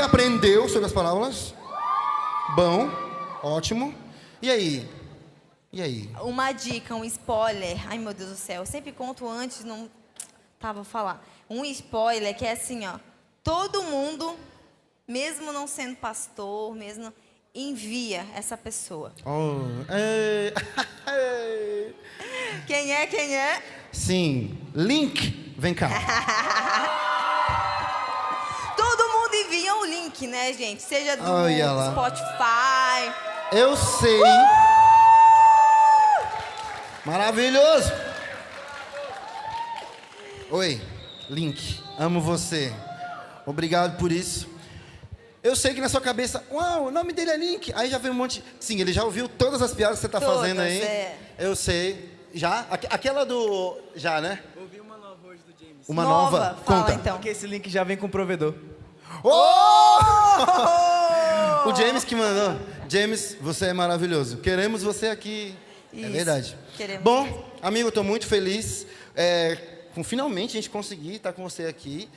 Aprendeu sobre as parábolas? Bom, ótimo. E aí? E aí? Uma dica, um spoiler. Ai, meu Deus do céu. Eu sempre conto antes, não... Tá, vou falar. Um spoiler que é assim, ó. Todo mundo, mesmo não sendo pastor, mesmo... envia essa pessoa. Oh, Quem é? Quem é? Sim. Link, vem cá. Todo mundo envia um link, né, gente? Seja do Olha lá. Spotify. Eu sei. Maravilhoso. Oi, Link. Amo você. Obrigado por isso. Eu sei que na sua cabeça, uau, o nome dele é Link. Aí já veio um monte. Sim, ele já ouviu todas as piadas que você está fazendo aí. É. Eu sei. Já? Aquela do. Já, né? Ouvi uma nova hoje do James. Uma nova? Fala, Conta. então. Porque esse link já vem com o provedor. Oh! O James que mandou. James, você é maravilhoso. Queremos você aqui. Isso, é verdade. queremos. Bom, amigo, eu estou muito feliz. Com finalmente a gente conseguir estar com você aqui.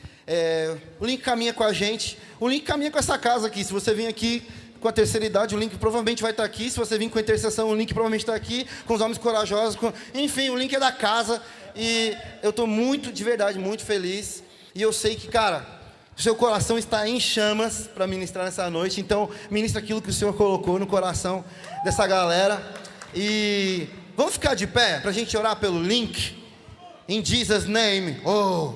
O Link caminha com a gente. O Link caminha com essa casa aqui. Se você vir aqui com a terceira idade, o Link provavelmente vai estar aqui. Se você vir com a intercessão, o Link provavelmente está aqui. Com os homens corajosos. Enfim, o Link é da casa. E eu estou muito, de verdade, muito feliz. E eu sei que, cara, o seu coração está em chamas para ministrar nessa noite. Então, ministra aquilo que o Senhor colocou no coração dessa galera. E vamos ficar de pé para a gente orar pelo Link. In Jesus' name. Oh,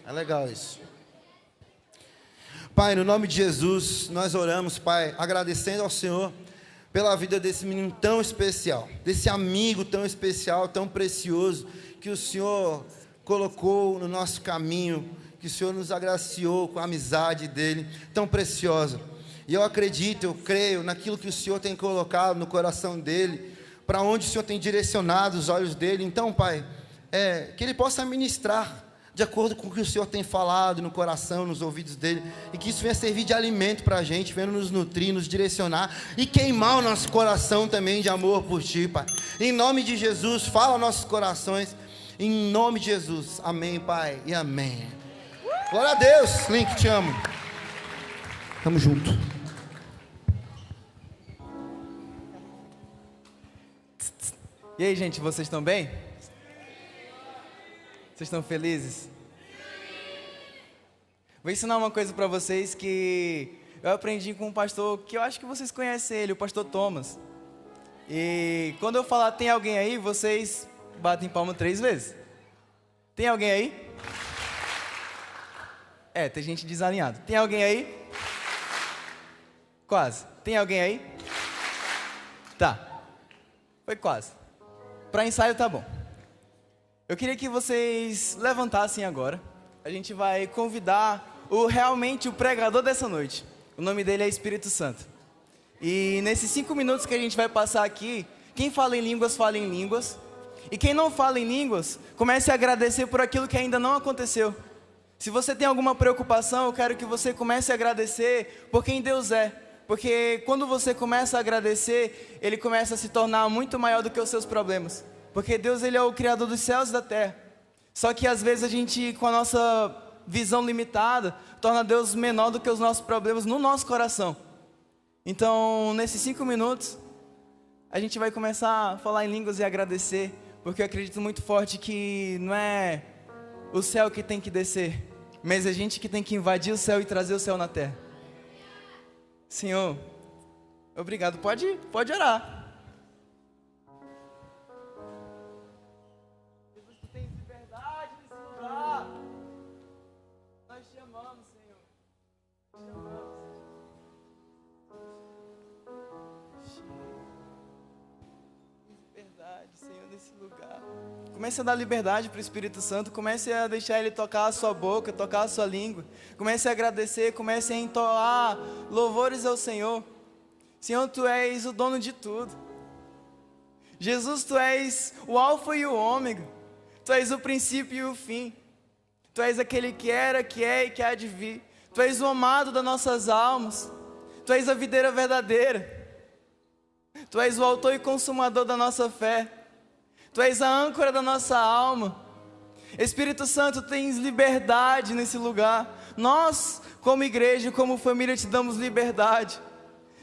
é legal isso. Pai, no nome de Jesus, nós oramos, Pai, agradecendo ao Senhor pela vida desse menino tão especial, desse amigo tão especial, tão precioso, que o Senhor colocou no nosso caminho, que o Senhor nos agraciou com a amizade dele, tão preciosa. E eu acredito, eu creio naquilo que o Senhor tem colocado no coração dele, para onde o Senhor tem direcionado os olhos dele. Então, Pai, que ele possa ministrar de acordo com o que o Senhor tem falado no coração, nos ouvidos dele, e que isso venha servir de alimento para a gente, venha nos nutrir, nos direcionar e queimar o nosso coração também de amor por Ti, Pai. Em nome de Jesus, fala aos nossos corações, em nome de Jesus, amém, Pai, e amém. Glória a Deus. Link, te amo. Tamo junto. E aí, gente, vocês estão bem? Vocês estão felizes? Vou ensinar uma coisa para vocês que eu aprendi com um pastor que eu acho que vocês conhecem ele, o pastor Thomas. E quando eu falar tem alguém aí, vocês batem palma 3 vezes. Tem alguém aí? Tem gente desalinhada. Tem alguém aí? Quase. Tem alguém aí? Tá. Foi quase. Para ensaio tá bom. Eu queria que vocês levantassem agora. A gente vai convidar realmente o pregador dessa noite. O nome dele é Espírito Santo. E nesses 5 minutos que a gente vai passar aqui, quem fala em línguas, fala em línguas. E quem não fala em línguas, comece a agradecer por aquilo que ainda não aconteceu. Se você tem alguma preocupação, eu quero que você comece a agradecer por quem Deus é. Porque quando você começa a agradecer, Ele começa a se tornar muito maior do que os seus problemas. Porque Deus, Ele é o Criador dos céus e da terra. Só que às vezes a gente, com a nossa visão limitada, torna Deus menor do que os nossos problemas no nosso coração. Então, nesses 5 minutos, a gente vai começar a falar em línguas e agradecer. Porque eu acredito muito forte que não é o céu que tem que descer, mas a gente que tem que invadir o céu e trazer o céu na terra. Senhor, obrigado. Pode orar. Jesus, tu tens liberdade nesse lugar. Nós te amamos, Senhor. Nós te amamos. Liberdade, Senhor, nesse lugar. Comece a dar liberdade para o Espírito Santo. Comece a deixar Ele tocar a sua boca, tocar a sua língua. Comece a agradecer, comece a entoar louvores ao Senhor. Senhor, Tu és o dono de tudo. Jesus, Tu és o alfa e o ômega. Tu és o princípio e o fim. Tu és aquele que era, que é e que há de vir. Tu és o amado das nossas almas. Tu és a videira verdadeira. Tu és o autor e consumador da nossa fé. Tu és a âncora da nossa alma. Espírito Santo, tens liberdade nesse lugar. Nós, como igreja, como família, te damos liberdade.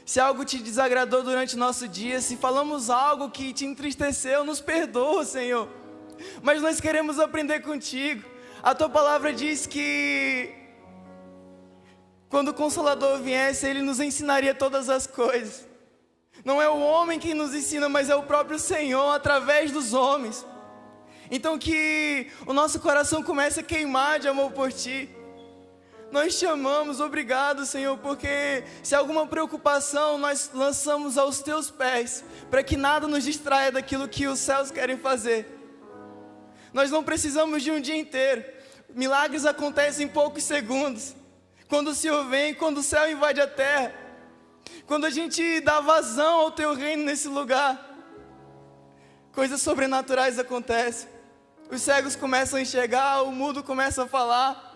Se algo te desagradou durante o nosso dia, se falamos algo que te entristeceu, nos perdoa, Senhor. Mas nós queremos aprender contigo. A tua palavra diz que quando o Consolador viesse, Ele nos ensinaria todas as coisas. Não é o homem quem nos ensina, mas é o próprio Senhor, através dos homens. Então que o nosso coração comece a queimar de amor por Ti. Nós te amamos, obrigado, Senhor, porque se há alguma preocupação, nós lançamos aos Teus pés, para que nada nos distraia daquilo que os céus querem fazer. Nós não precisamos de um dia inteiro. Milagres acontecem em poucos segundos. Quando o Senhor vem, quando o céu invade a terra, quando a gente dá vazão ao Teu reino nesse lugar, coisas sobrenaturais acontecem. Os cegos começam a enxergar, o mudo começa a falar.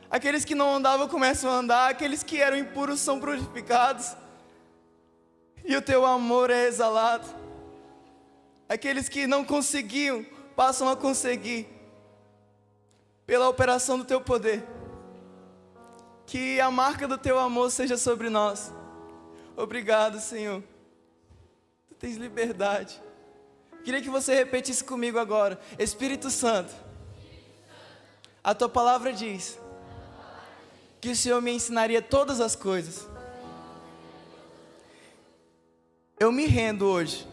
Aqueles que não andavam começam a andar, aqueles que eram impuros são purificados. E o Teu amor é exalado. Aqueles que não conseguiam, passam a conseguir. Pela operação do Teu poder. Que a marca do Teu amor seja sobre nós. Obrigado, Senhor. Tu tens liberdade. Queria que você repetisse comigo agora. Espírito Santo, a Tua palavra diz que o Senhor me ensinaria todas as coisas. Eu me rendo hoje.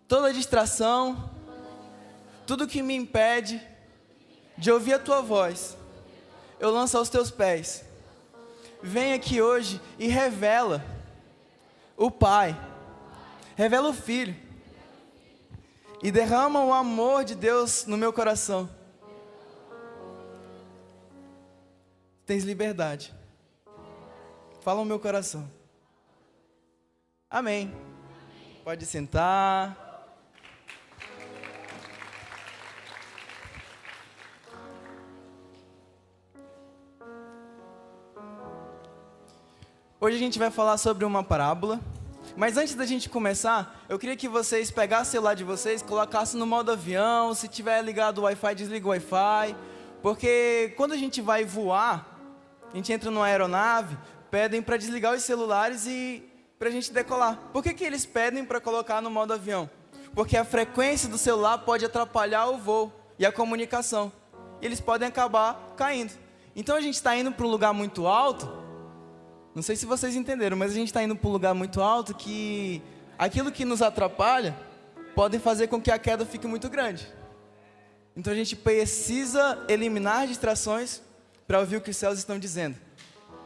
Toda distração, tudo que me impede de ouvir a Tua voz, eu lanço aos Teus pés. Vem aqui hoje e revela o Pai, revela o Filho, e derrama o amor de Deus no meu coração. Tens liberdade. Fala no meu coração. Amém. Pode sentar. Hoje a gente vai falar sobre uma parábola. Mas antes da gente começar, eu queria que vocês pegassem o celular de vocês, colocassem no modo avião. Se tiver ligado o Wi-Fi, desliga o Wi-Fi. Porque quando a gente vai voar, a gente entra numa aeronave, pedem para desligar os celulares e para a gente decolar. Por que eles pedem para colocar no modo avião? Porque a frequência do celular pode atrapalhar o voo e a comunicação. E eles podem acabar caindo. Então a gente está indo para um lugar muito alto. Não sei se vocês entenderam, mas a gente está indo para um lugar muito alto que aquilo que nos atrapalha pode fazer com que a queda fique muito grande. Então a gente precisa eliminar distrações para ouvir o que os céus estão dizendo.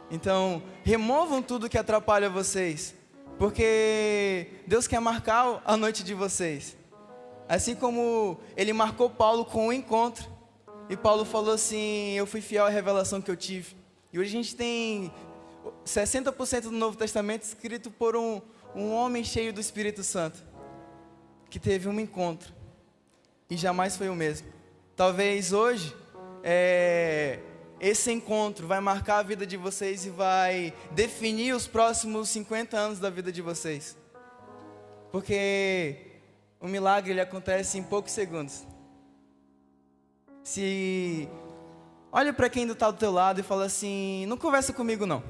Então, removam tudo que atrapalha vocês, porque Deus quer marcar a noite de vocês. Assim como Ele marcou Paulo com um encontro, e Paulo falou assim: eu fui fiel à revelação que eu tive. E hoje a gente tem 60% do Novo Testamento escrito por um homem cheio do Espírito Santo, que teve um encontro, e jamais foi o mesmo. Talvez hoje, esse encontro vai marcar a vida de vocês e vai definir os próximos 50 anos da vida de vocês. Porque o milagre ele acontece em poucos segundos. Olha para quem está do teu lado e fala assim: não conversa comigo não.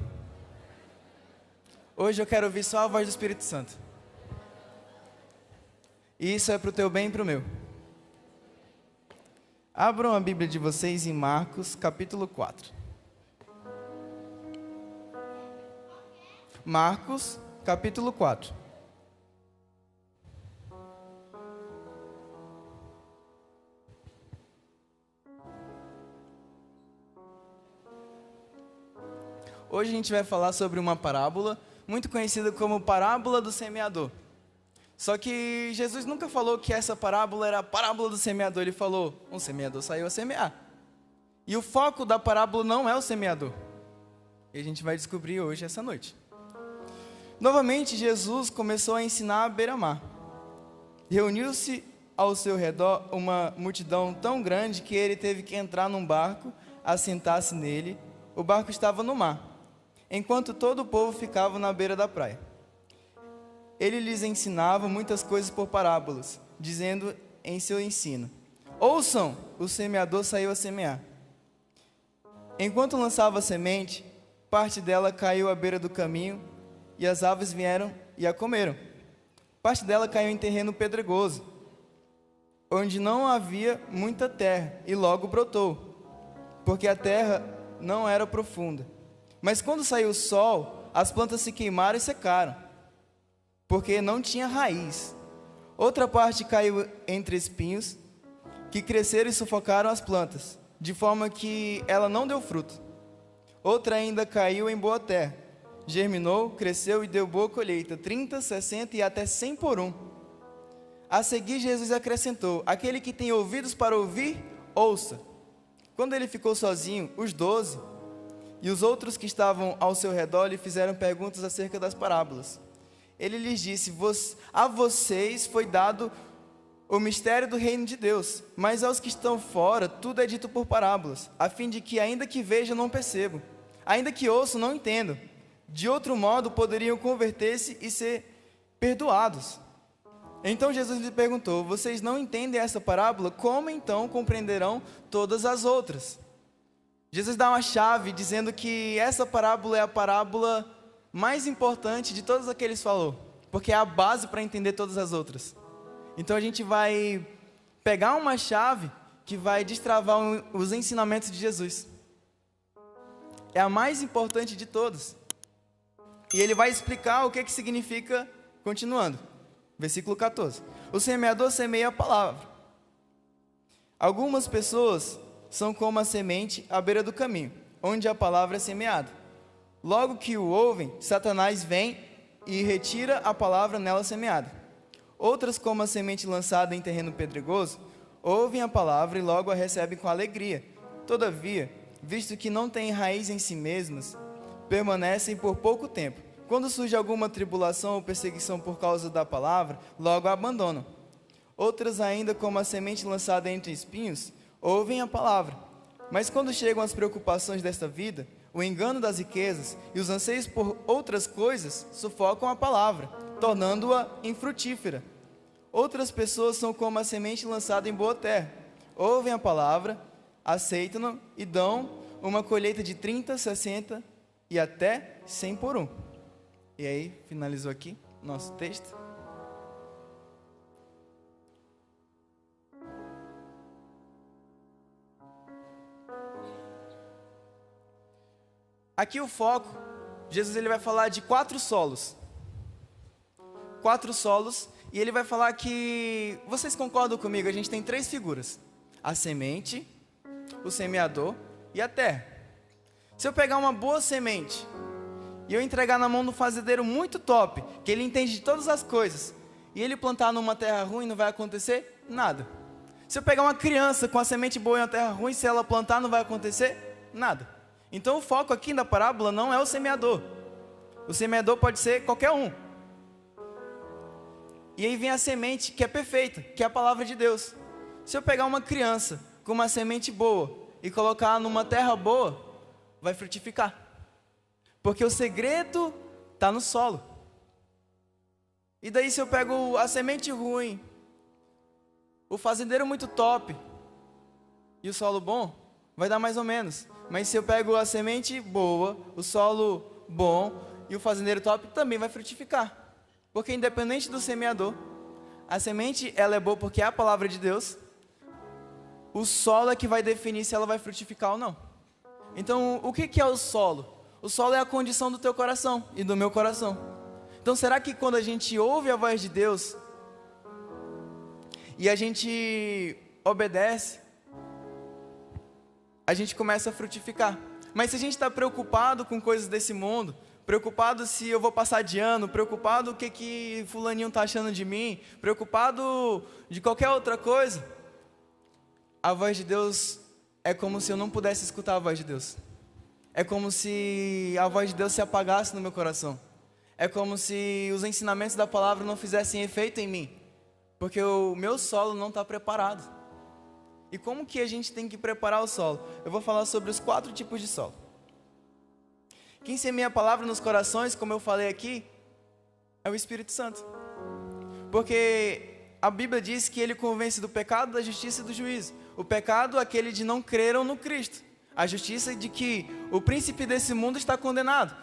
Hoje eu quero ouvir só a voz do Espírito Santo. E isso é para o teu bem e para o meu. Abram a Bíblia de vocês em Marcos, capítulo 4. Marcos, capítulo 4. Hoje a gente vai falar sobre uma parábola, muito conhecida como parábola do semeador. Só que Jesus nunca falou que essa parábola era a parábola do semeador. Ele falou: um semeador saiu a semear. E o foco da parábola não é o semeador. E a gente vai descobrir hoje, essa noite. Novamente, Jesus começou a ensinar à beira-mar. Reuniu-se ao seu redor uma multidão tão grande que ele teve que entrar num barco, assentar-se nele. O barco estava no mar, enquanto todo o povo ficava na beira da praia. Ele lhes ensinava muitas coisas por parábolas, dizendo em seu ensino: ouçam, o semeador saiu a semear. Enquanto lançava a semente, parte dela caiu à beira do caminho, e as aves vieram e a comeram. Parte dela caiu em terreno pedregoso, onde não havia muita terra, e logo brotou, porque a terra não era profunda. Mas quando saiu o sol, as plantas se queimaram e secaram, porque não tinha raiz. Outra parte caiu entre espinhos, que cresceram e sufocaram as plantas, de forma que ela não deu fruto. Outra ainda caiu em boa terra, germinou, cresceu e deu boa colheita, 30, 60 e até 100 por um. A seguir Jesus acrescentou: aquele que tem ouvidos para ouvir, ouça. Quando ele ficou sozinho, os 12 e os outros que estavam ao seu redor lhe fizeram perguntas acerca das parábolas. Ele lhes disse: a vocês foi dado o mistério do reino de Deus, mas aos que estão fora, tudo é dito por parábolas, a fim de que, ainda que vejam, não percebam, ainda que ouçam, não entendam. De outro modo, poderiam converter-se e ser perdoados. Então Jesus lhe perguntou: vocês não entendem essa parábola? Como então compreenderão todas as outras? Jesus dá uma chave dizendo que essa parábola é a parábola mais importante de todas as que ele falou, porque é a base para entender todas as outras. Então a gente vai pegar uma chave que vai destravar os ensinamentos de Jesus. É a mais importante de todas. E ele vai explicar o que significa, continuando. Versículo 14. O semeador semeia a palavra. Algumas pessoas são como a semente à beira do caminho, onde a palavra é semeada. Logo que o ouvem, Satanás vem e retira a palavra nela semeada. Outras, como a semente lançada em terreno pedregoso, ouvem a palavra e logo a recebem com alegria. Todavia, visto que não têm raiz em si mesmas, permanecem por pouco tempo. Quando surge alguma tribulação ou perseguição por causa da palavra, logo a abandonam. Outras ainda, como a semente lançada entre espinhos, ouvem a palavra. Mas quando chegam as preocupações desta vida, o engano das riquezas e os anseios por outras coisas sufocam a palavra, tornando-a infrutífera. Outras pessoas são como a semente lançada em boa terra. Ouvem a palavra, aceitam-na e dão uma colheita de 30, 60 e até 100 por um. E aí, finalizou aqui nosso texto. Aqui o foco, Jesus ele vai falar de 4 solos. 4 solos, e ele vai falar que, vocês concordam comigo, a gente tem 3 figuras: a semente, o semeador e a terra. Se eu pegar uma boa semente e eu entregar na mão de um fazendeiro muito top, que ele entende de todas as coisas, e ele plantar numa terra ruim, não vai acontecer nada. Se eu pegar uma criança com a semente boa em uma terra ruim, se ela plantar, não vai acontecer nada. Então o foco aqui da parábola não é o semeador. O semeador pode ser qualquer um. E aí vem a semente que é perfeita, que é a palavra de Deus. Se eu pegar uma criança com uma semente boa e colocar numa terra boa, vai frutificar. Porque o segredo está no solo. E daí se eu pego a semente ruim, o fazendeiro muito top e o solo bom, vai dar mais ou menos. Mas se eu pego a semente boa, o solo bom e o fazendeiro top, também vai frutificar. Porque independente do semeador, a semente ela é boa porque é a palavra de Deus. O solo é que vai definir se ela vai frutificar ou não. Então, o que é o solo? O solo é a condição do teu coração e do meu coração. Então, será que quando a gente ouve a voz de Deus e a gente obedece, a gente começa a frutificar? Mas se a gente está preocupado com coisas desse mundo, preocupado se eu vou passar de ano, preocupado o que fulaninho está achando de mim, preocupado de qualquer outra coisa, a voz de Deus é como se eu não pudesse escutar a voz de Deus. É como se a voz de Deus se apagasse no meu coração. É como se os ensinamentos da palavra não fizessem efeito em mim, porque o meu solo não está preparado. E como que a gente tem que preparar o solo? Eu vou falar sobre os 4 tipos de solo. Quem semeia a palavra nos corações, como eu falei aqui, é o Espírito Santo. Porque a Bíblia diz que ele convence do pecado, da justiça e do juízo. O pecado é aquele de não creram no Cristo. A justiça de que o príncipe desse mundo está condenado.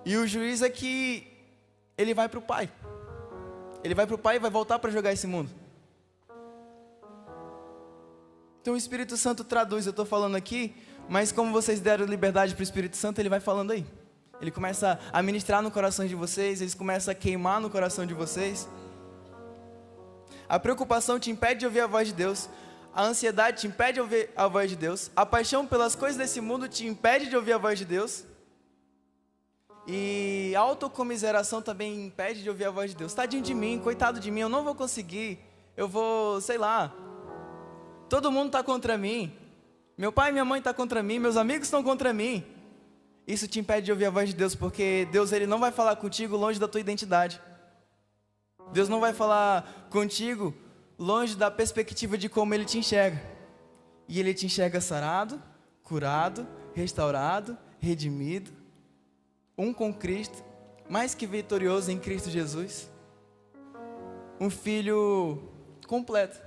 E o juiz é que ele vai para o Pai. Ele vai para o Pai e vai voltar para jogar esse mundo. Então o Espírito Santo traduz, eu estou falando aqui, mas como vocês deram liberdade para o Espírito Santo, ele vai falando aí. Ele começa a ministrar no coração de vocês, ele começa a queimar no coração de vocês. A preocupação te impede de ouvir a voz de Deus. A ansiedade te impede de ouvir a voz de Deus. A paixão pelas coisas desse mundo te impede de ouvir a voz de Deus. E a autocomiseração também impede de ouvir a voz de Deus. Tadinho de mim, coitado de mim, eu não vou conseguir. Eu vou, sei lá. Todo mundo está contra mim. Meu pai e minha mãe estão contra mim. Meus amigos estão contra mim. Isso te impede de ouvir a voz de Deus, porque Deus ele não vai falar contigo longe da tua identidade. Deus não vai falar contigo longe da perspectiva de como Ele te enxerga. E Ele te enxerga sarado, curado, restaurado, redimido, um com Cristo, mais que vitorioso em Cristo Jesus. Um filho completo.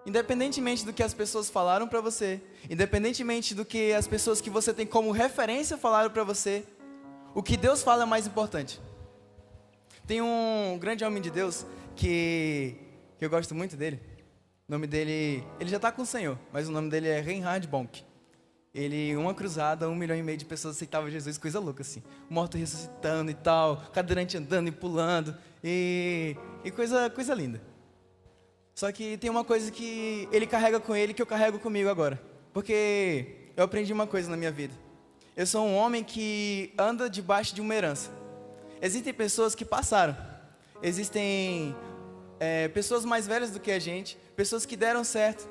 Independentemente do que as pessoas falaram para você, independentemente do que as pessoas que você tem como referência falaram para você, o que Deus fala é mais importante. Tem um grande homem de Deus que eu gosto muito dele. O nome dele, ele já está com o Senhor, mas o nome dele é Reinhard Bonk. Ele, uma cruzada, 1,5 milhão de pessoas aceitavam Jesus, coisa louca assim. Morto ressuscitando e tal, cadeirante andando e pulando, e coisa linda. Só que tem uma coisa que ele carrega com ele que eu carrego comigo agora. Porque eu aprendi uma coisa na minha vida. Eu sou um homem que anda debaixo de uma herança. Existem pessoas que passaram. Existem pessoas mais velhas do que a gente, pessoas que deram certo.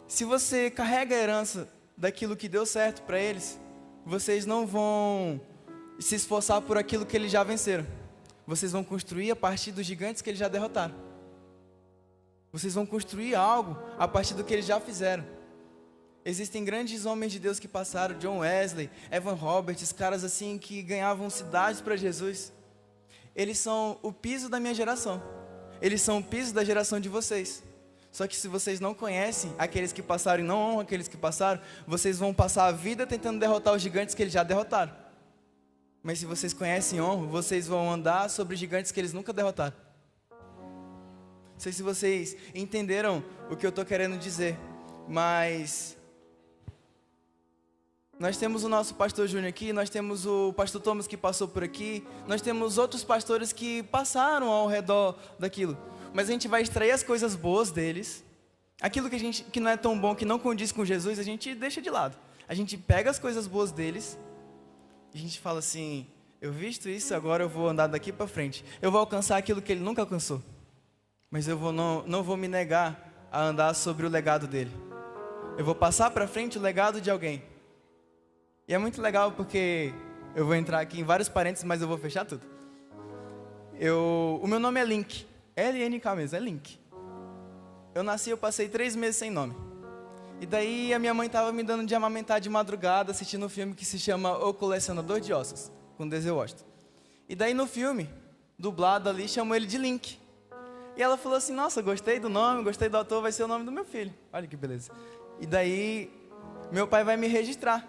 Se você carrega a herança daquilo que deu certo para eles, vocês não vão se esforçar por aquilo que eles já venceram. Vocês vão construir a partir dos gigantes que eles já derrotaram. Vocês vão construir algo a partir do que eles já fizeram. Existem grandes homens de Deus que passaram, John Wesley, Evan Roberts, caras assim que ganhavam cidades para Jesus. Eles são o piso da minha geração. Eles são o piso da geração de vocês. Só que se vocês não conhecem aqueles que passaram e não honram aqueles que passaram, vocês vão passar a vida tentando derrotar os gigantes que eles já derrotaram. Mas se vocês conhecem e honram, vocês vão andar sobre gigantes que eles nunca derrotaram. Não sei se vocês entenderam o que eu estou querendo dizer, mas nós temos o nosso pastor Júnior aqui, nós temos o pastor Thomas que passou por aqui, nós temos outros pastores que passaram ao redor daquilo, mas a gente vai extrair as coisas boas deles, aquilo que não é tão bom, que não condiz com Jesus, a gente deixa de lado. A gente pega as coisas boas deles e a gente fala assim, eu visto isso, agora eu vou andar daqui para frente, eu vou alcançar aquilo que ele nunca alcançou. Mas eu não vou me negar a andar sobre o legado dele. Eu vou passar para frente o legado de alguém. E é muito legal porque eu vou entrar aqui em vários parênteses, mas eu vou fechar tudo. O meu nome é Link. L-N-K mesmo, é Link. Eu nasci, eu passei 3 meses sem nome. E daí a minha mãe estava me dando de amamentar de madrugada, assistindo um filme que se chama O Colecionador de Ossos, com Denzel Washington. E daí no filme, dublado ali, chamou ele de Link. E ela falou assim, nossa, gostei do nome, gostei do ator, vai ser o nome do meu filho. Olha que beleza. E daí, meu pai vai me registrar.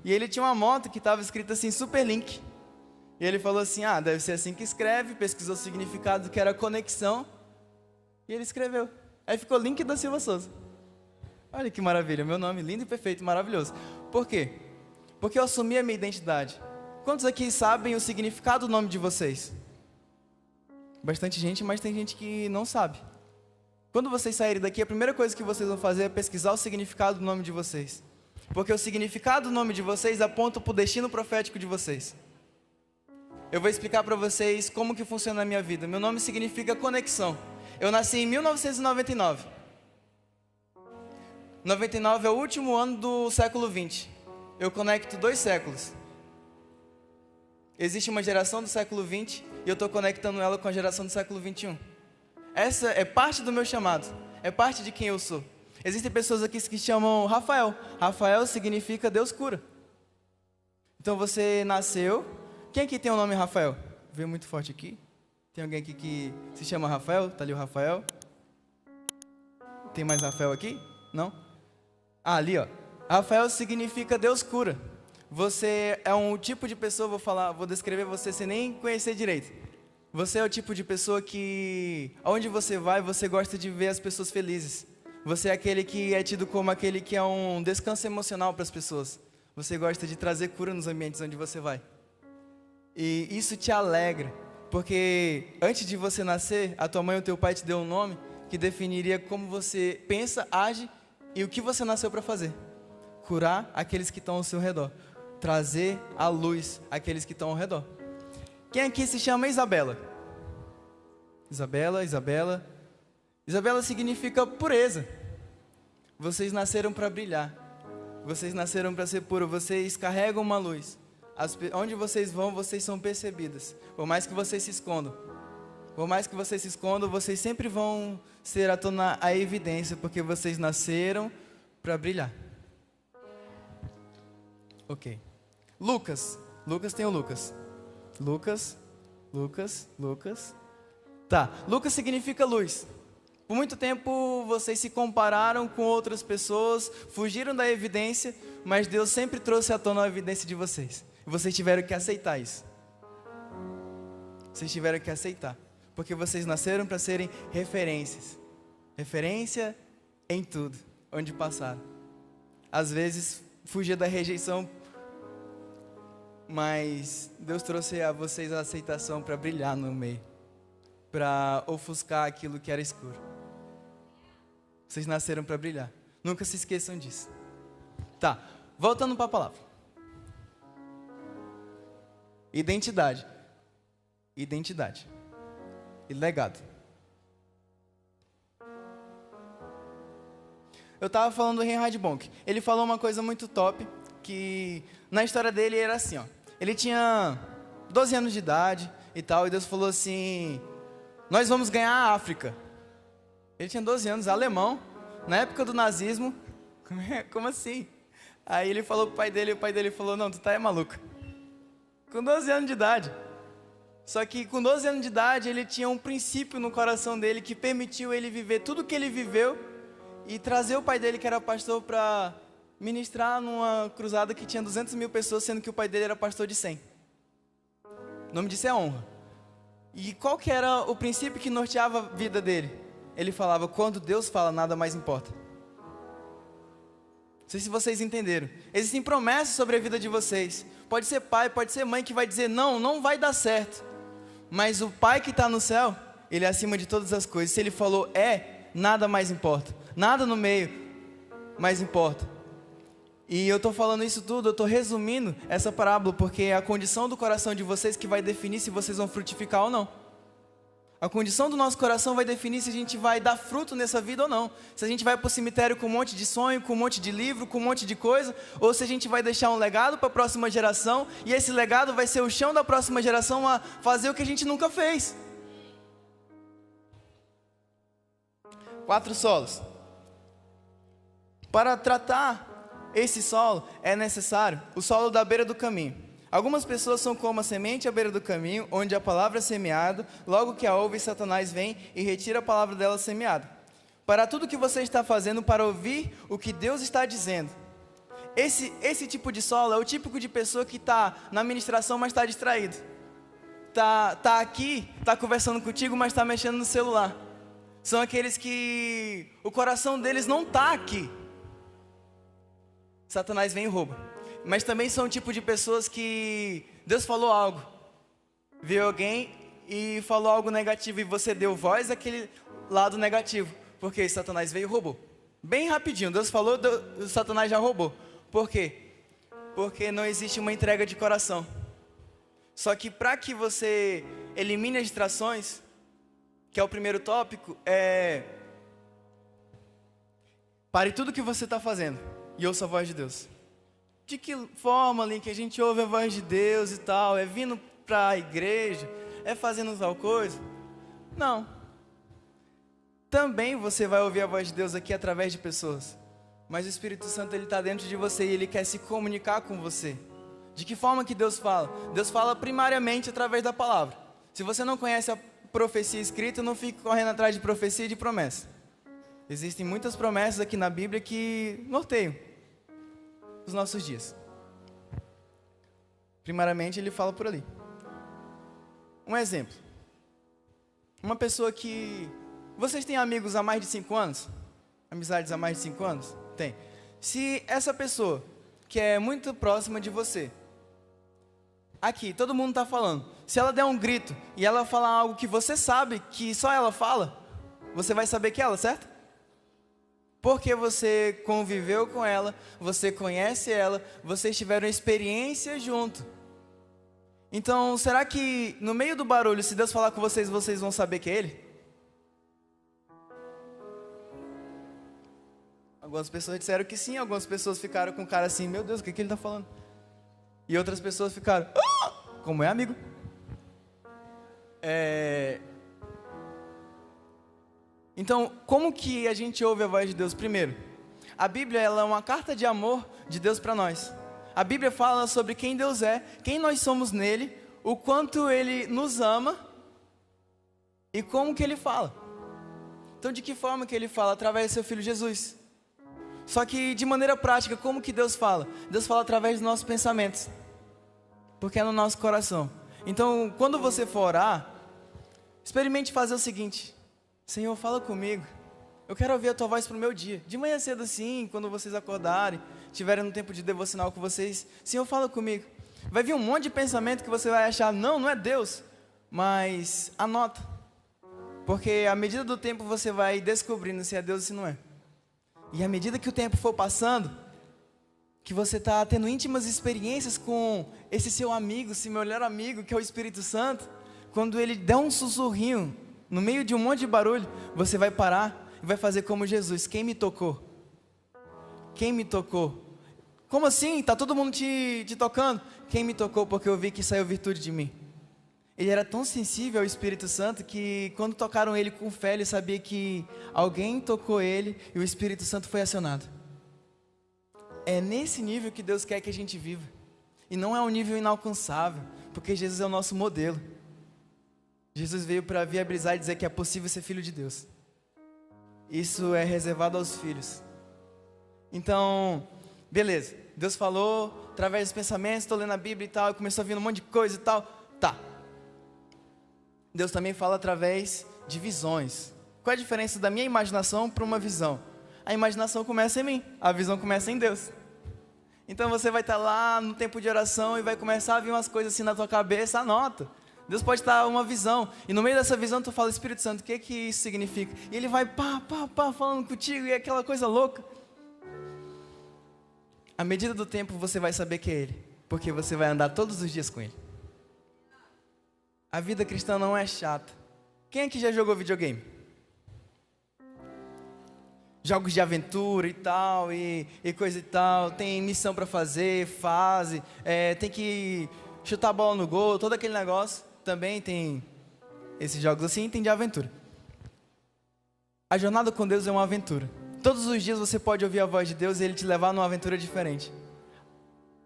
E ele tinha uma moto que estava escrita assim, Super Link. E ele falou assim, deve ser assim que escreve, pesquisou o significado que era conexão. E ele escreveu. Aí ficou Link da Silva Souza. Olha que maravilha, meu nome lindo e perfeito, maravilhoso. Por quê? Porque eu assumi a minha identidade. Quantos aqui sabem o significado do nome de vocês? Bastante gente, mas tem gente que não sabe. Quando vocês saírem daqui, a primeira coisa que vocês vão fazer é pesquisar o significado do nome de vocês. Porque o significado do nome de vocês aponta para o destino profético de vocês. Eu vou explicar para vocês como que funciona a minha vida. Meu nome significa conexão. Eu nasci em 1999. 99 é o último ano do século 20. Eu conecto 2 séculos. Existe uma geração do século 20 e eu estou conectando ela com a geração do século 21. Essa é parte do meu chamado, é parte de quem eu sou. Existem pessoas aqui que chamam Rafael. Rafael significa Deus cura. Então você nasceu. Quem aqui tem o nome Rafael? Veio muito forte aqui. Tem alguém aqui que se chama Rafael? Está ali o Rafael. Tem mais Rafael aqui? Não? Ali, ó. Rafael significa Deus cura. Você é um tipo de pessoa, vou descrever você sem nem conhecer direito. Você é o tipo de pessoa que, aonde você vai, você gosta de ver as pessoas felizes. Você é aquele que é tido como aquele que é um descanso emocional para as pessoas. Você gosta de trazer cura nos ambientes onde você vai. E isso te alegra, porque antes de você nascer, a tua mãe ou teu pai te deu um nome que definiria como você pensa, age e o que você nasceu para fazer. Curar aqueles que estão ao seu redor. Trazer à luz aqueles que estão ao redor. Quem aqui se chama Isabela? Isabela. Isabela significa pureza. Vocês nasceram para brilhar. Vocês nasceram para ser puro. Vocês carregam uma luz. Onde vocês vão, vocês são percebidas. Por mais que vocês se escondam. Por mais que vocês se escondam, vocês sempre vão ser à tona a evidência, porque vocês nasceram para brilhar. Ok. Lucas tem o Lucas. Lucas. Tá, Lucas significa luz. Por muito tempo vocês se compararam com outras pessoas, fugiram da evidência, mas Deus sempre trouxe à tona a evidência de vocês. E vocês tiveram que aceitar isso. Vocês tiveram que aceitar. Porque vocês nasceram para serem referências. Referência em tudo, onde passaram. Às vezes fugia da rejeição, mas Deus trouxe a vocês a aceitação para brilhar no meio, para ofuscar aquilo que era escuro. Vocês nasceram para brilhar. Nunca se esqueçam disso. Tá, voltando para a palavra. Identidade e legado. Eu estava falando do Reinhard Bonk. Ele falou uma coisa muito top, que na história dele era assim, ó. Ele tinha 12 anos de idade e tal, e Deus falou assim: nós vamos ganhar a África. Ele tinha 12 anos, alemão, na época do nazismo. Como assim? Aí ele falou pro pai dele, e o pai dele falou: não, tu tá maluco. Com 12 anos de idade. Só que com 12 anos de idade, ele tinha um princípio no coração dele que permitiu ele viver tudo o que ele viveu e trazer o pai dele, que era pastor, para ministrar numa cruzada que tinha 200 mil pessoas, sendo que o pai dele era pastor de 100. O nome disso é honra. E qual que era o princípio que norteava a vida dele? Ele falava: quando Deus fala, nada mais importa. Não sei se vocês entenderam. Existem promessas sobre a vida de vocês. Pode ser pai, pode ser mãe que vai dizer: não vai dar certo. Mas o pai que está no céu, ele é acima de todas as coisas. Se ele falou nada mais importa. Nada no meio mais importa. E eu estou falando isso tudo, eu estou resumindo essa parábola, porque é a condição do coração de vocês que vai definir se vocês vão frutificar ou não. A condição do nosso coração vai definir se a gente vai dar fruto nessa vida ou não. Se a gente vai para o cemitério com um monte de sonho, com um monte de livro, com um monte de coisa, ou se a gente vai deixar um legado para a próxima geração, e esse legado vai ser o chão da próxima geração a fazer o que a gente nunca fez. 4 solos. Para tratar esse solo é necessário o solo da beira do caminho. Algumas pessoas são como a semente à beira do caminho, onde a palavra é semeada, logo que a ouve, Satanás vem e retira a palavra dela semeada. Para tudo que você está fazendo para ouvir o que Deus está dizendo. Esse tipo de solo é o típico de pessoa que está na ministração, mas está distraído. Tá aqui, está conversando contigo, mas está mexendo no celular. São aqueles que o coração deles não está aqui. Satanás vem e rouba. Mas também são um tipo de pessoas que Deus falou algo, viu alguém e falou algo negativo, e você deu voz àquele lado negativo, porque Satanás veio e roubou. Bem rapidinho, Deus falou, Satanás já roubou. Por quê? Porque não existe uma entrega de coração. Só que para que você elimine as distrações, que é o primeiro tópico, pare tudo que você está fazendo e ouça a voz de Deus. De que forma, Link, a gente ouve a voz de Deus e tal? É vindo para a igreja? É fazendo tal coisa? Não. Também você vai ouvir a voz de Deus aqui através de pessoas. Mas o Espírito Santo, ele está dentro de você e ele quer se comunicar com você. De que forma que Deus fala? Deus fala primariamente através da palavra. Se você não conhece a profecia escrita, não fique correndo atrás de profecia e de promessa. Existem muitas promessas aqui na Bíblia que norteiam. os nossos dias. Primeiramente, ele fala por ali. Um exemplo. Uma pessoa que... Vocês têm amigos há mais de 5 anos? Amizades há mais de 5 anos? Tem. Se essa pessoa, que é muito próxima de você, aqui, todo mundo está falando, se ela der um grito e ela falar algo que você sabe que só ela fala, você vai saber que é ela, certo? Porque você conviveu com ela, você conhece ela, vocês tiveram experiência junto. Então, será que no meio do barulho, se Deus falar com vocês, vocês vão saber que é Ele? Algumas pessoas disseram que sim, algumas pessoas ficaram com cara assim, meu Deus, o que ele está falando? E outras pessoas ficaram, como é amigo? Então, como que a gente ouve a voz de Deus? Primeiro, a Bíblia ela é uma carta de amor de Deus para nós. A Bíblia fala sobre quem Deus é, quem nós somos nele, o quanto Ele nos ama e como que Ele fala. Então, de que forma que Ele fala? Através do seu Filho Jesus. Só que de maneira prática, como que Deus fala? Deus fala através dos nossos pensamentos, porque é no nosso coração. Então, quando você for orar, experimente fazer o seguinte: Senhor, fala comigo. Eu quero ouvir a Tua voz para o meu dia. De manhã cedo assim, quando vocês acordarem, estiverem no tempo de devocional com vocês, Senhor, fala comigo. Vai vir um monte de pensamento que você vai achar, não é Deus, mas anota. Porque à medida do tempo você vai descobrindo se é Deus ou se não é. E à medida que o tempo for passando, que você está tendo íntimas experiências com esse seu amigo, esse melhor amigo, que é o Espírito Santo, quando ele der um sussurrinho no meio de um monte de barulho, você vai parar e vai fazer como Jesus: quem me tocou? Quem me tocou? Como assim? Está todo mundo te tocando? Quem me tocou? Porque eu vi que saiu virtude de mim. Ele era tão sensível ao Espírito Santo que quando tocaram ele com fé, ele sabia que alguém tocou ele e o Espírito Santo foi acionado. É nesse nível que Deus quer que a gente viva. E não é um nível inalcançável, porque Jesus é o nosso modelo. Jesus veio para viabilizar e dizer que é possível ser filho de Deus. Isso é reservado aos filhos. Então, beleza. Deus falou através dos pensamentos, estou lendo a Bíblia e tal, e começou a vir um monte de coisa e tal. Tá. Deus também fala através de visões. Qual é a diferença da minha imaginação para uma visão? A imaginação começa em mim, a visão começa em Deus. Então você vai estar lá no tempo de oração e vai começar a vir umas coisas assim na tua cabeça, anota. Deus pode estar uma visão, e no meio dessa visão tu fala: Espírito Santo, o que isso significa? E ele vai pá, falando contigo, e é aquela coisa louca. À medida do tempo você vai saber que é Ele, porque você vai andar todos os dias com Ele. A vida cristã não é chata. Quem aqui já jogou videogame? Jogos de aventura e tal, e coisa e tal, tem missão para fazer, fase, tem que chutar a bola no gol, todo aquele negócio. Também tem esses jogos assim, tem de aventura. A jornada com Deus é uma aventura. Todos os dias você pode ouvir a voz de Deus e Ele te levar numa aventura diferente.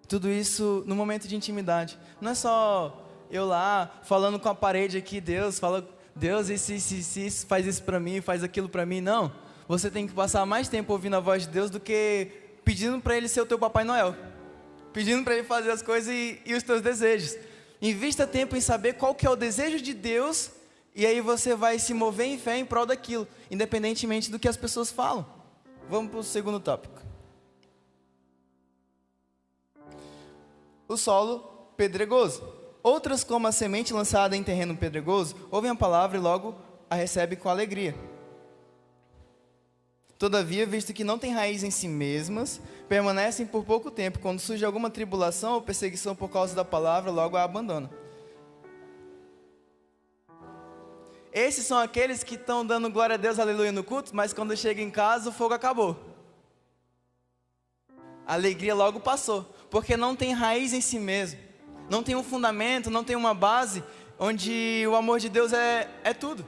Tudo isso no momento de intimidade. Não é só eu lá falando com a parede aqui: Deus, fala, Deus, isso, faz isso para mim, faz aquilo para mim. Não, você tem que passar mais tempo ouvindo a voz de Deus do que pedindo para Ele ser o teu Papai Noel, pedindo para Ele fazer as coisas e os teus desejos. Invista tempo em saber qual que é o desejo de Deus, e aí você vai se mover em fé em prol daquilo, independentemente do que as pessoas falam. Vamos para o segundo tópico. O solo pedregoso. Outras, como a semente lançada em terreno pedregoso, ouvem a palavra e logo a recebem com alegria. Todavia, visto que não têm raiz em si mesmas, permanecem por pouco tempo. Quando surge alguma tribulação ou perseguição por causa da palavra, logo a abandonam. Esses são aqueles que estão dando glória a Deus, aleluia, no culto, mas quando chega em casa, o fogo acabou. A alegria logo passou, porque não tem raiz em si mesmo. Não tem um fundamento, não tem uma base, onde o amor de Deus é tudo.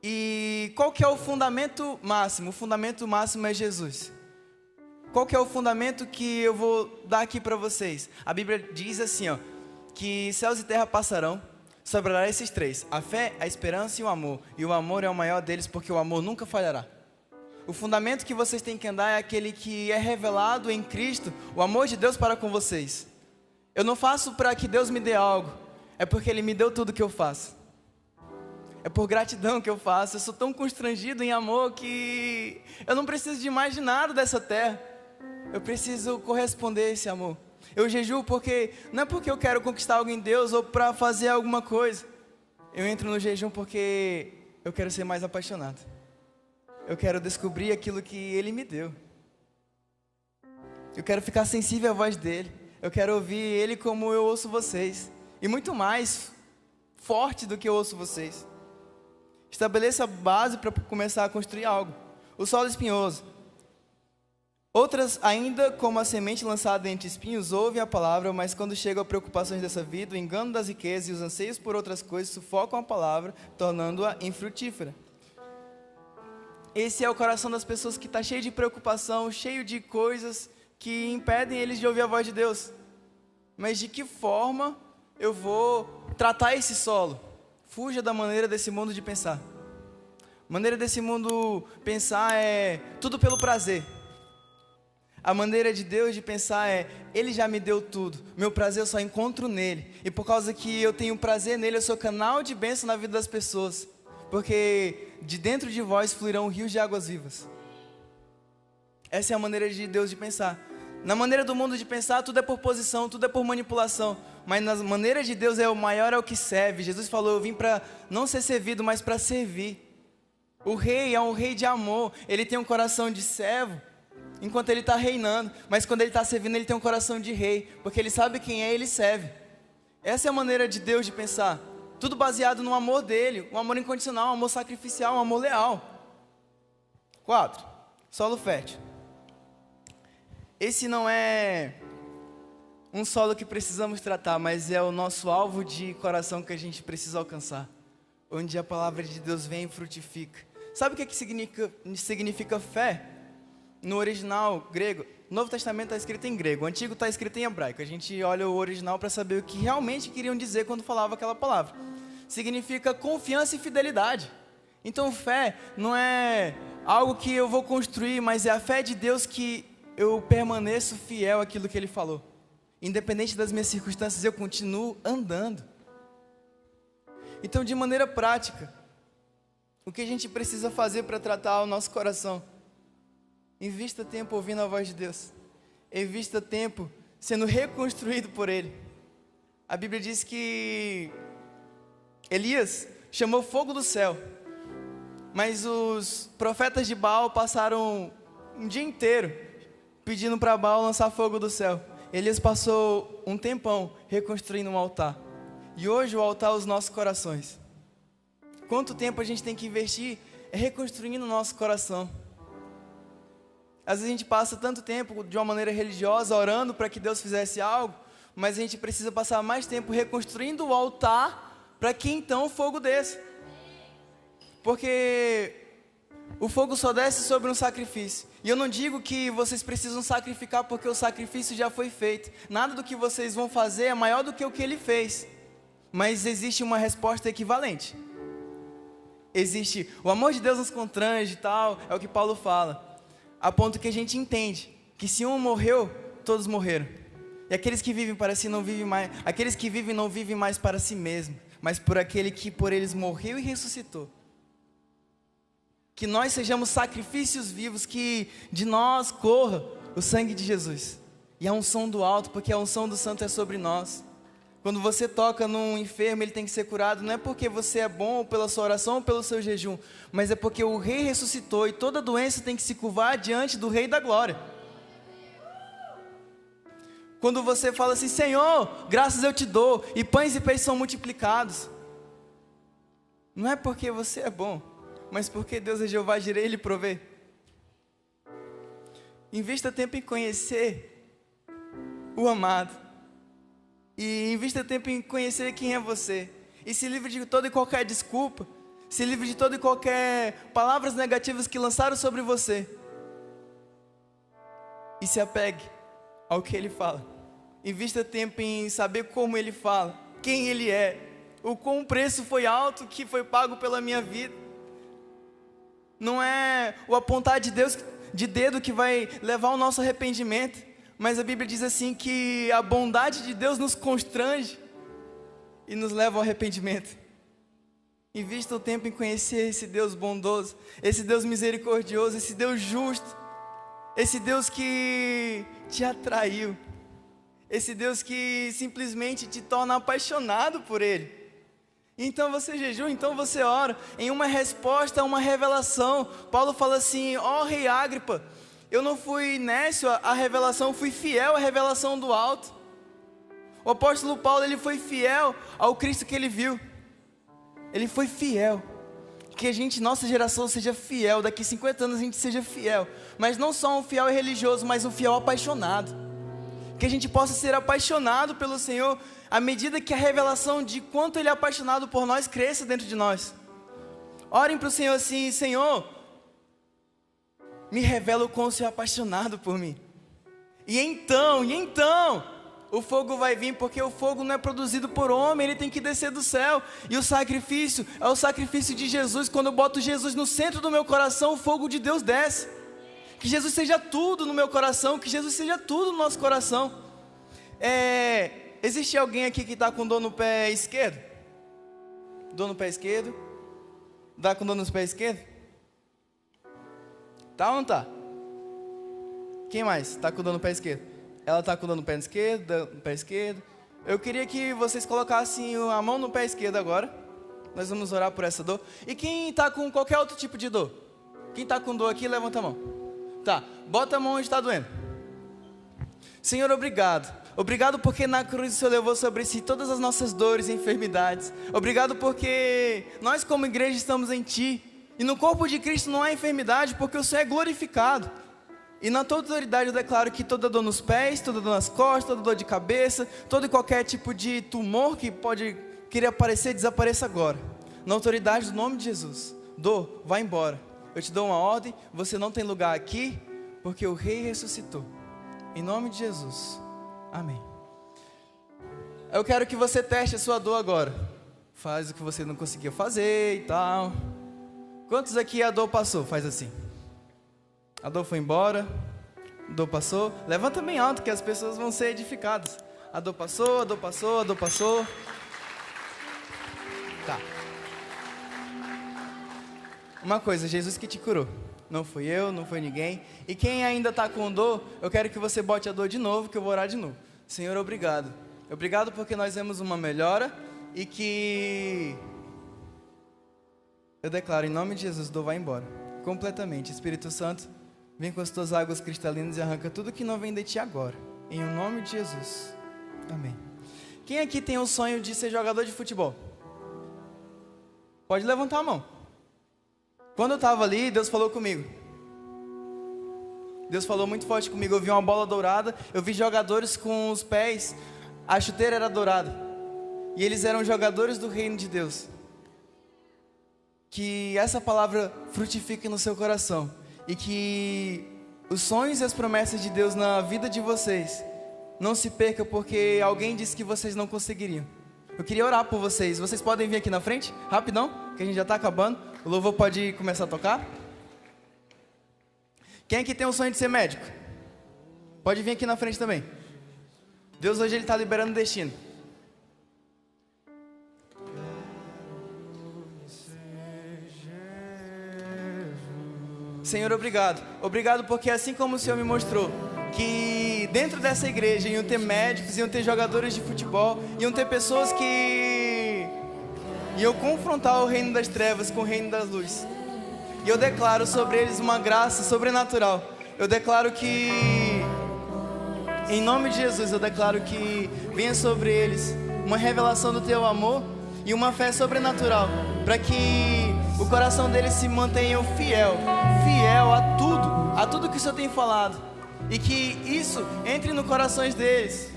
E qual que é o fundamento máximo? O fundamento máximo é Jesus. Qual que é o fundamento que eu vou dar aqui para vocês? A Bíblia diz assim, ó, que céus e terra passarão, sobrará esses três: a fé, a esperança e o amor. E o amor é o maior deles, porque o amor nunca falhará. O fundamento que vocês têm que andar é aquele que é revelado em Cristo, o amor de Deus para com vocês. Eu não faço para que Deus me dê algo, é porque Ele me deu tudo que eu faço. É por gratidão que eu faço. Eu sou tão constrangido em amor que eu não preciso de mais de nada dessa terra. Eu preciso corresponder a esse amor. Eu jejuo porque, não é porque eu quero conquistar algo em Deus ou para fazer alguma coisa. Eu entro no jejum porque eu quero ser mais apaixonado. Eu quero descobrir aquilo que Ele me deu. Eu quero ficar sensível à voz dEle. Eu quero ouvir Ele como eu ouço vocês. E muito mais forte do que eu ouço vocês. Estabeleça a base para começar a construir algo. O solo espinhoso. Outras, ainda como a semente lançada entre espinhos, ouvem a palavra, mas quando chegam a preocupações dessa vida, o engano das riquezas e os anseios por outras coisas sufocam a palavra, tornando-a infrutífera. Esse é o coração das pessoas que está cheio de preocupação, cheio de coisas que impedem eles de ouvir a voz de Deus. Mas de que forma eu vou tratar esse solo? Fuja da maneira desse mundo de pensar. A maneira desse mundo pensar é tudo pelo prazer. A maneira de Deus de pensar é, Ele já me deu tudo, meu prazer eu só encontro nele. E por causa que eu tenho prazer nele, eu sou canal de bênção na vida das pessoas. Porque de dentro de vós fluirão rios de águas vivas. Essa é a maneira de Deus de pensar. Na maneira do mundo de pensar, tudo é por posição, tudo é por manipulação. Mas na maneira de Deus, o maior é o que serve. Jesus falou, eu vim para não ser servido, mas para servir. O rei é um rei de amor. Ele tem um coração de servo, enquanto ele está reinando. Mas quando ele está servindo, ele tem um coração de rei. Porque ele sabe quem é, ele serve. Essa é a maneira de Deus de pensar. Tudo baseado no amor dele, um amor incondicional, um amor sacrificial, um amor leal. 4. Solo fértil. Esse não é um solo que precisamos tratar, mas é o nosso alvo de coração que a gente precisa alcançar. Onde a palavra de Deus vem e frutifica. Sabe o que significa fé? No original grego, o Novo Testamento está escrito em grego, o Antigo está escrito em hebraico. A gente olha o original para saber o que realmente queriam dizer quando falava aquela palavra. Significa confiança e fidelidade. Então fé não é algo que eu vou construir, mas é a fé de Deus que eu permaneço fiel àquilo que Ele falou. Independente das minhas circunstâncias, eu continuo andando. Então, de maneira prática, o que a gente precisa fazer para tratar o nosso coração? Invista tempo ouvindo a voz de Deus. Invista tempo sendo reconstruído por Ele. A Bíblia diz que Elias chamou fogo do céu, mas os profetas de Baal passaram um dia inteiro pedindo para Baal lançar fogo do céu. Elias passou um tempão reconstruindo um altar. E hoje o altar é os nossos corações. Quanto tempo a gente tem que investir reconstruindo o nosso coração? Às vezes a gente passa tanto tempo de uma maneira religiosa, orando para que Deus fizesse algo, mas a gente precisa passar mais tempo reconstruindo o altar para que então o fogo desça. Porque o fogo só desce sobre um sacrifício. E eu não digo que vocês precisam sacrificar porque o sacrifício já foi feito. Nada do que vocês vão fazer é maior do que o que Ele fez. Mas existe uma resposta equivalente. Existe, o amor de Deus nos constrange e tal, é o que Paulo fala. A ponto que a gente entende que se um morreu, todos morreram. E aqueles que vivem para si não vivem mais, aqueles que vivem não vivem mais para si mesmos, mas por aquele que por eles morreu e ressuscitou. Que nós sejamos sacrifícios vivos, que de nós corra o sangue de Jesus. E a unção do alto, porque a unção do santo é sobre nós. Quando você toca num enfermo, ele tem que ser curado, não é porque você é bom, ou pela sua oração, ou pelo seu jejum, mas é porque o Rei ressuscitou, e toda doença tem que se curvar diante do Rei da Glória. Quando você fala assim, Senhor, graças eu te dou, e pães e peixes são multiplicados, não é porque você é bom, mas porque Deus é Jeová Jireh, Ele provê. Invista tempo em conhecer o amado. E invista tempo em conhecer quem é você. E se livre de toda e qualquer desculpa. Se livre de toda e qualquer palavras negativas que lançaram sobre você. E se apegue ao que Ele fala. Invista tempo em saber como Ele fala, quem Ele é, o quão preço foi alto que foi pago pela minha vida. não é o apontar de Deus de dedo que vai levar ao nosso arrependimento, mas a Bíblia diz assim que a bondade de Deus nos constrange e nos leva ao arrependimento. Invista o tempo em conhecer esse Deus bondoso, esse Deus misericordioso, esse Deus justo, esse Deus que te atraiu, esse Deus que simplesmente te torna apaixonado por Ele. Então você jejua, então você ora, em uma resposta a uma revelação. Paulo fala assim: ó rei Agripa, eu não fui nécio à revelação, fui fiel à revelação do alto. O apóstolo Paulo, ele foi fiel ao Cristo que ele viu. Ele foi fiel. Que a gente, nossa geração, seja fiel. Daqui 50 anos a gente seja fiel. Mas não só um fiel religioso, mas um fiel apaixonado. Que a gente possa ser apaixonado pelo Senhor à medida que a revelação de quanto Ele é apaixonado por nós cresça dentro de nós. Orem para o Senhor assim: Senhor, me revela o quão o Senhor é apaixonado por mim. E então, o fogo vai vir, porque o fogo não é produzido por homem, ele tem que descer do céu. E o sacrifício é o sacrifício de Jesus. Quando eu boto Jesus no centro do meu coração, o fogo de Deus desce. Que Jesus seja tudo no meu coração, que Jesus seja tudo no nosso coração. Existe alguém aqui que está com dor no pé esquerdo? Dor no pé esquerdo? Está com dor no pé esquerdo? Tá ou não tá? Quem mais está com dor no pé esquerdo? Ela está com dor no pé esquerdo, Eu queria que vocês colocassem a mão no pé esquerdo agora. Nós vamos orar por essa dor. E quem está com qualquer outro tipo de dor? Quem está com dor aqui, levanta a mão. Tá, bota a mão onde está doendo. Senhor, obrigado. Obrigado porque na cruz o Senhor levou sobre si todas as nossas dores e enfermidades. Obrigado porque nós como igreja estamos em Ti. E no corpo de Cristo não há enfermidade, porque o Senhor é glorificado. E na tua autoridade eu declaro que toda dor nos pés, toda dor nas costas, toda dor de cabeça, todo e qualquer tipo de tumor que pode querer aparecer, desapareça agora. Na autoridade do nome de Jesus. Dor, vai embora. Eu te dou uma ordem, você não tem lugar aqui, porque o Rei ressuscitou. Em nome de Jesus. Amém. Eu quero que você teste a sua dor agora. Faz o que você não conseguia fazer e tal. Quantos aqui a dor passou? Faz assim. A dor foi embora. A dor passou. Levanta bem alto que as pessoas vão ser edificadas. A dor passou, a dor passou, a dor passou. Tá. Uma coisa, Jesus que te curou. Não fui eu, não foi ninguém. E quem ainda está com dor, eu quero que você bote a dor de novo, que eu vou orar de novo. Senhor, obrigado. Obrigado porque nós vemos uma melhora e que... Eu declaro, em nome de Jesus, dor vai embora. Completamente. Espírito Santo, vem com as tuas águas cristalinas e arranca tudo que não vem de ti agora. Em nome de Jesus. Amém. Quem aqui tem o sonho de ser jogador de futebol? Pode levantar a mão. Quando eu estava ali, Deus falou comigo. Deus falou muito forte comigo. Eu vi uma bola dourada. Eu vi jogadores com os pés. A chuteira era dourada. E eles eram jogadores do reino de Deus. Que essa palavra frutifique no seu coração. E que os sonhos e as promessas de Deus na vida de vocês não se percam porque alguém disse que vocês não conseguiriam. Eu queria orar por vocês. Vocês podem vir aqui na frente? Rapidão, que a gente já está acabando. O louvor pode começar a tocar. Quem aqui tem o sonho de ser médico? Pode vir aqui na frente também. Deus hoje está liberando o destino. Senhor, obrigado. Obrigado porque assim como o Senhor me mostrou que dentro dessa igreja iam ter médicos, iam ter jogadores de futebol, iam ter pessoas que iam confrontar o reino das trevas com o reino das luzes. E eu declaro sobre eles uma graça sobrenatural. Eu declaro que, em nome de Jesus, eu declaro que venha sobre eles uma revelação do teu amor e uma fé sobrenatural, para que o coração deles se mantenha fiel a tudo que o Senhor tem falado. E que isso entre no corações deles.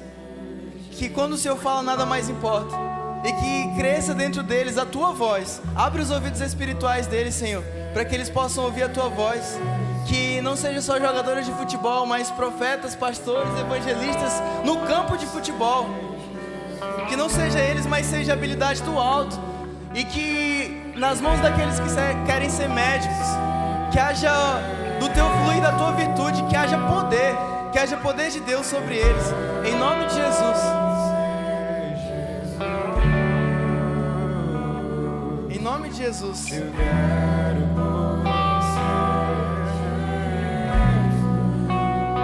Que quando o Senhor fala, nada mais importa. E que cresça dentro deles a tua voz. Abre os ouvidos espirituais deles, Senhor, para que eles possam ouvir a tua voz. Que não sejam só jogadores de futebol, mas profetas, pastores, evangelistas no campo de futebol. Que não seja eles, mas seja a habilidade do alto. E que nas mãos daqueles que querem ser médicos, que haja do teu fluir, da tua virtude, que haja poder de Deus sobre eles, em nome de Jesus. Em nome de Jesus.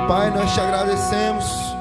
Pai, nós te agradecemos